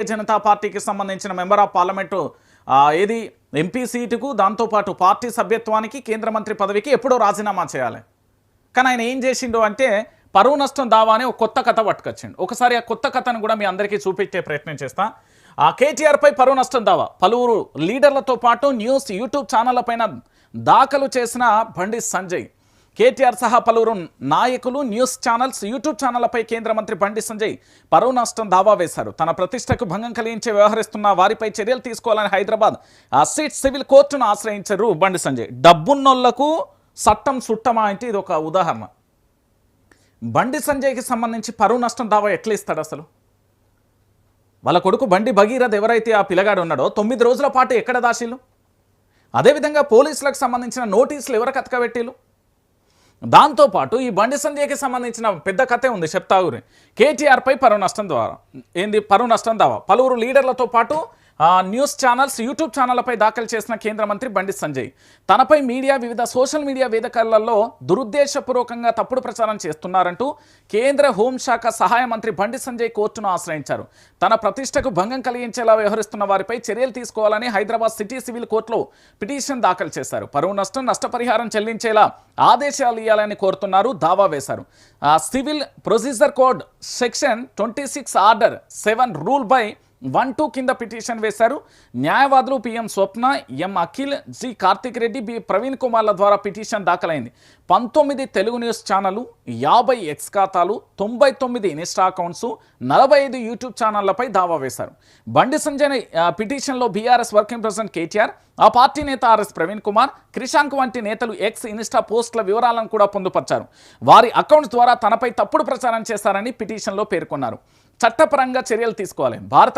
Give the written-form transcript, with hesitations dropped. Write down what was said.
జనతా పార్టీకి సంబంధించిన member of parliament ఏది ఎంపీ సీటుకు దాంతోపాటు పార్టీ సభ్యత్వానికి కేంద్ర మంత్రి పదవికి ఎప్పుడో రాజీనామా చేయాలి. కానీ ఆయన ఏం చేసిండు అంటే పరువు నష్టం దావా అని ఒక కొత్త కథ పట్టుకొచ్చిండు. ఒకసారి ఆ కొత్త కథను కూడా మీ అందరికీ చూపించే ప్రయత్నం చేస్తా. కేటీఆర్ పై పరువు నష్టం దావా పలువురు లీడర్లతో పాటు న్యూస్ యూట్యూబ్ ఛానళ్ల పైన దాఖలు చేసిన బండి సంజయ్, కేటీఆర్ సహా పలువురు నాయకులు, న్యూస్ ఛానల్స్, యూట్యూబ్ ఛానళ్లపై కేంద్ర మంత్రి బండి సంజయ్ పరువు నష్టం దావా వేశారు. తన ప్రతిష్టకు భంగం కలిగించే వ్యవహరిస్తున్న వారిపై చర్యలు తీసుకోవాలని హైదరాబాద్ సిట్ సివిల్ కోర్టును ఆశ్రయించారు బండి సంజయ్. డబ్బున్నోళ్లకు చట్టం సుట్టమా అంటే ఇది ఒక ఉదాహరణ. బండి సంజయ్కి సంబంధించి పరువు నష్టం దావా ఎట్లా ఇస్తాడు అసలు? వాళ్ళ కొడుకు బండి భగీరథ్ ఎవరైతే ఆ పిల్లగాడు ఉన్నాడో 9 రోజుల పాటు ఎక్కడ దాశీలు? అదేవిధంగా పోలీసులకు సంబంధించిన నోటీసులు ఎవరికి అతకబెట్టిలు? దాంతోపాటు ఈ బండి సంజయ్కి సంబంధించిన పెద్ద కథే ఉంది, చెప్తాగురి. కేటీఆర్ పై పరువు నష్టం ద్వారా పరువు నష్టం దావా పలువురు లీడర్లతో పాటు న్యూస్ ఛానల్స్, యూట్యూబ్ ఛానళ్లపై దాఖలు చేసిన కేంద్ర మంత్రి బండి సంజయ్ తనపై వివిధ సోషల్ మీడియా వేదికలలో దురుద్దేశపూర్వకంగా తప్పుడు ప్రచారం చేస్తున్నారంటూ కేంద్ర హోంశాఖ సహాయ మంత్రి బండి సంజయ్ కోర్టును ఆశ్రయించారు. తన ప్రతిష్టకు భంగం కలిగించేలా వ్యవహరిస్తున్న వారిపై చర్యలు తీసుకోవాలని హైదరాబాద్ సిటీ సివిల్ కోర్టులో పిటిషన్ దాఖలు చేశారు. పరువు నష్టం, నష్టపరిహారం చెల్లించేలా ఆదేశాలు ఇవ్వాలని కోరుతున్నారు, దావా వేశారు. Civil procedure code section 26 order 7 rule by 1-2 కింద పిటిషన్ వేశారు. న్యాయవాదులు పిఎం స్వప్న, ఎం అఖిల్, జి కార్తిక్ రెడ్డి, బి ప్రవీణ్ కుమార్ల ద్వారా పిటిషన్ దాఖలైంది. 19 తెలుగు న్యూస్ ఛానళ్లు, 50 ఎక్స్ ఖాతాలు, 99 ఇన్స్టా అకౌంట్స్, 45 యూట్యూబ్ ఛానళ్లపై దావా వేశారు. బండి సంజయ్ పిటిషన్లో బీఆర్ఎస్ వర్కింగ్ ప్రెసిడెంట్ కేటీఆర్, ఆ పార్టీ నేత ఆర్ఎస్ ప్రవీణ్ కుమార్, క్రిషాంక్ వంటి నేతలు ఎక్స్, ఇన్స్టా పోస్టుల వివరాలను కూడా పొందుపరిచారు. వారి అకౌంట్స్ ద్వారా తనపై తప్పుడు ప్రచారం చేశారని పిటిషన్లో పేర్కొన్నారు. చట్టపరంగా చర్యలు తీసుకోవాలి. భారత